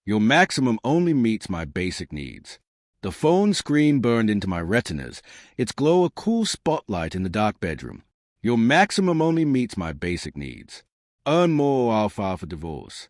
Your maximum only meets my basic needs. The phone screen burned into my retinas, its glow a cool spotlight in the dark bedroom. Your maximum only meets my basic needs. Earn more or I'll file for divorce.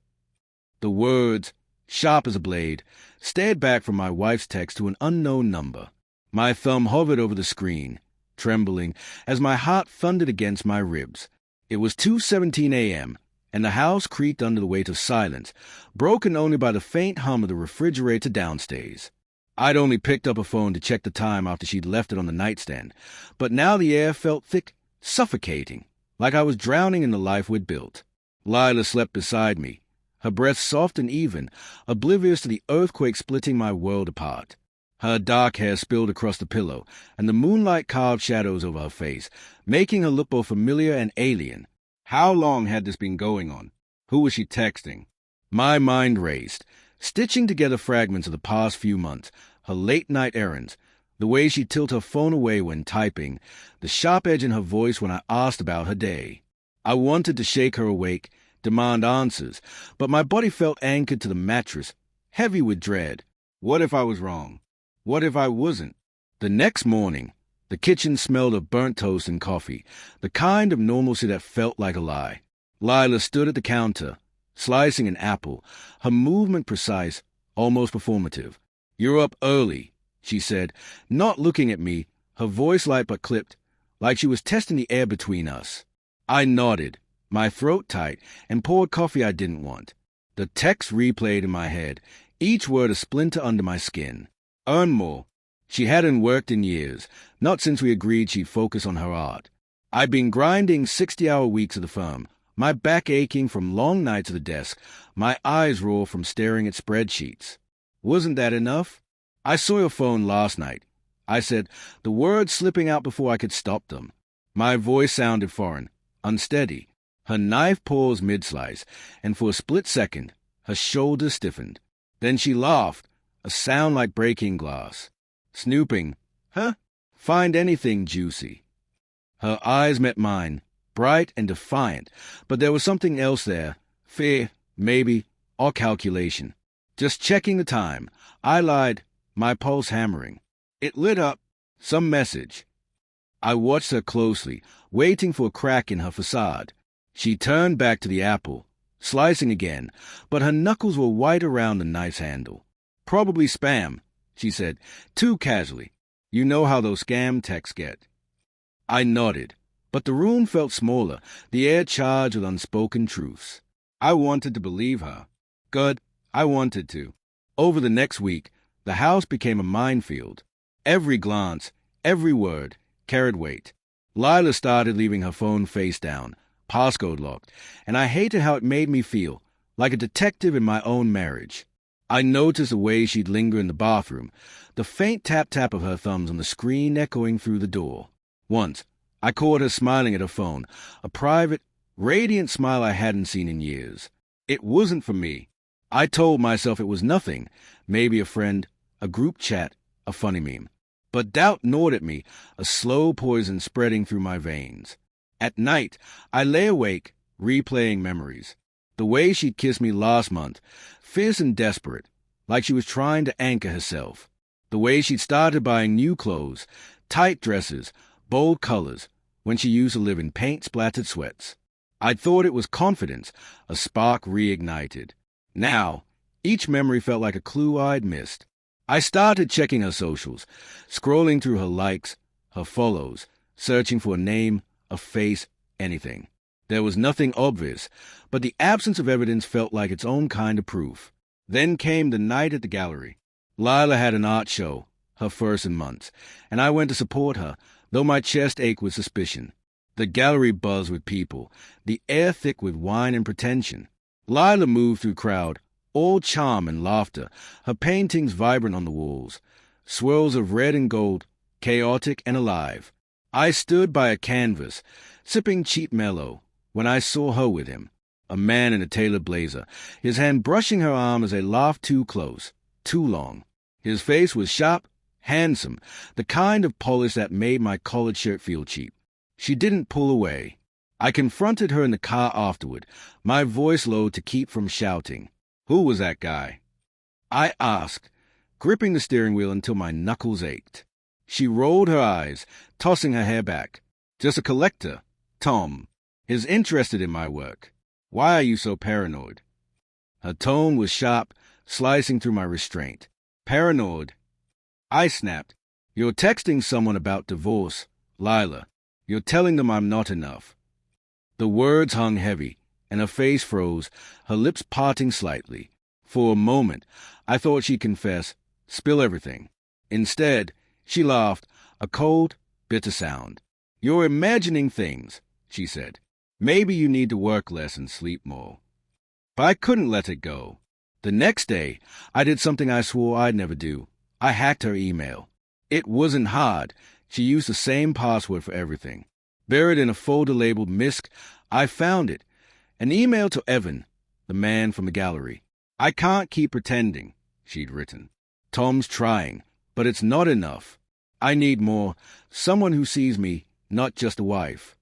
The words, sharp as a blade, stared back from my wife's text to an unknown number. My thumb hovered over the screen, trembling, as my heart thundered against my ribs. It was 2:17 a.m., and the house creaked under the weight of silence, broken only by the faint hum of the refrigerator downstairs. I'd only picked up a phone to check the time after she'd left it on the nightstand, but now the air felt thick, suffocating, like I was drowning in the life we'd built. Lila slept beside me, her breath soft and even, oblivious to the earthquake splitting my world apart. Her dark hair spilled across the pillow, and the moonlight carved shadows over her face, making her look both familiar and alien. How long had this been going on? Who was she texting? My mind raced, stitching together fragments of the past few months, her late-night errands, the way she tilted her phone away when typing, the sharp edge in her voice when I asked about her day. I wanted to shake her awake, demand answers, but my body felt anchored to the mattress, heavy with dread. What if I was wrong? What if I wasn't? The next morning, the kitchen smelled of burnt toast and coffee, the kind of normalcy that felt like a lie. Lila stood at the counter, slicing an apple, her movement precise, almost performative. "You're up early," she said, not looking at me, her voice light but clipped, like she was testing the air between us. I nodded, my throat tight, and poured coffee I didn't want. The text replayed in my head, each word a splinter under my skin. Earn more. She hadn't worked in years, not since we agreed she'd focus on her art. I'd been grinding 60-hour weeks at the firm, my back aching from long nights at the desk, my eyes raw from staring at spreadsheets. Wasn't that enough? "I saw your phone last night," I said, the words slipping out before I could stop them. My voice sounded foreign, unsteady. Her knife paused mid-slice, and for a split second, her shoulders stiffened. Then she laughed, a sound like breaking glass. "Snooping, huh? Find anything juicy." Her eyes met mine, bright and defiant, but there was something else there. Fear, maybe, or calculation. "Just checking the time." I lied, my pulse hammering. It lit up. Some message. I watched her closely, waiting for a crack in her facade. She turned back to the apple, slicing again, but her knuckles were white around the knife's handle. "Probably spam," she said, too casually. "You know how those scam texts get." I nodded, but the room felt smaller, the air charged with unspoken truths. I wanted to believe her. Good, I wanted to. Over the next week, the house became a minefield. Every glance, every word, carried weight. Lila started leaving her phone face down, passcode locked, and I hated how it made me feel, like a detective in my own marriage. I noticed the way she'd linger in the bathroom, the faint tap-tap of her thumbs on the screen echoing through the door. Once, I caught her smiling at her phone, a private, radiant smile I hadn't seen in years. It wasn't for me. I told myself it was nothing, maybe a friend, a group chat, a funny meme. But doubt gnawed at me, a slow poison spreading through my veins. At night, I lay awake, replaying memories. The way she'd kissed me last month, fierce and desperate, like she was trying to anchor herself. The way she'd started buying new clothes, tight dresses, bold colors, when she used to live in paint-splattered sweats. I'd thought it was confidence, a spark reignited. Now, each memory felt like a clue I'd missed. I started checking her socials, scrolling through her likes, her follows, searching for a name, a face, anything. There was nothing obvious, but the absence of evidence felt like its own kind of proof. Then came the night at the gallery. Lila had an art show, her first in months, and I went to support her, though my chest ached with suspicion. The gallery buzzed with people, the air thick with wine and pretension. Lila moved through crowd, all charm and laughter, her paintings vibrant on the walls, swirls of red and gold, chaotic and alive. I stood by a canvas, sipping cheap mellow, when I saw her with him, a man in a tailored blazer, his hand brushing her arm as they laughed too close, too long. His face was sharp, handsome, the kind of polish that made my collared shirt feel cheap. She didn't pull away. I confronted her in the car afterward, my voice low to keep from shouting. "Who was that guy?" I asked, gripping the steering wheel until my knuckles ached. She rolled her eyes, tossing her hair back. Just a collector, Tom, is interested in my work. Why are you so paranoid? Her tone was sharp, slicing through my restraint. Paranoid? I snapped. You're texting someone about divorce, Lila. You're telling them I'm not enough. The words hung heavy, and her face froze, her lips parting slightly. For a moment, I thought she'd confess, spill everything. Instead, she laughed, a cold, bitter sound. You're imagining things, she said. Maybe you need to work less and sleep more. But I couldn't let it go. The next day, I did something I swore I'd never do. I hacked her email. It wasn't hard. She used the same password for everything. Buried in a folder labeled MISC, I found it. An email to Evan, the man from the gallery. I can't keep pretending, she'd written. Tom's trying, but it's not enough. I need more. Someone who sees me, not just a wife.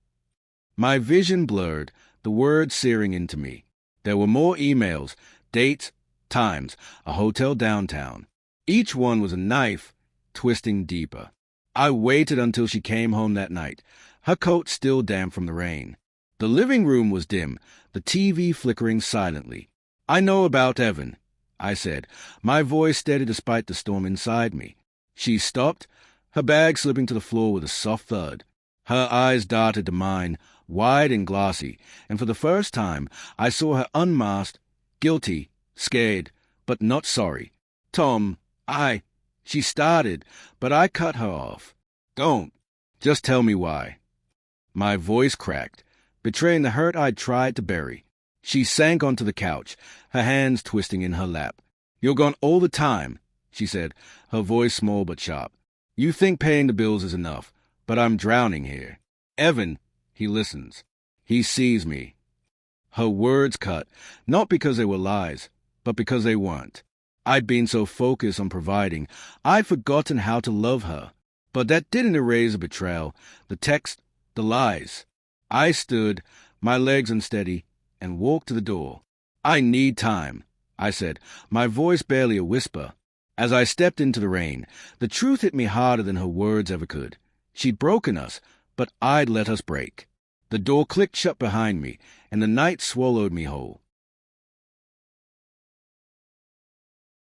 My vision blurred, the words searing into me. There were more emails, dates, times, a hotel downtown. Each one was a knife, twisting deeper. I waited until she came home that night, her coat still damp from the rain. The living room was dim, the TV flickering silently. I know about Evan, I said, my voice steady despite the storm inside me. She stopped, her bag slipping to the floor with a soft thud. Her eyes darted to mine, wide and glassy, and for the first time I saw her unmasked, guilty, scared, but not sorry. Tom, she started, but I cut her off. Don't. Just tell me why. My voice cracked, betraying the hurt I'd tried to bury. She sank onto the couch, her hands twisting in her lap. You're gone all the time, she said, her voice small but sharp. You think paying the bills is enough, but I'm drowning here. Evan, he listens. He sees me. Her words cut, not because they were lies, but because they weren't. I'd been so focused on providing, I'd forgotten how to love her. But that didn't erase the betrayal, the text, the lies. I stood, my legs unsteady, and walked to the door. I need time, I said, my voice barely a whisper. As I stepped into the rain, the truth hit me harder than her words ever could. She'd broken us, but I'd let us break. The door clicked shut behind me, and the night swallowed me whole.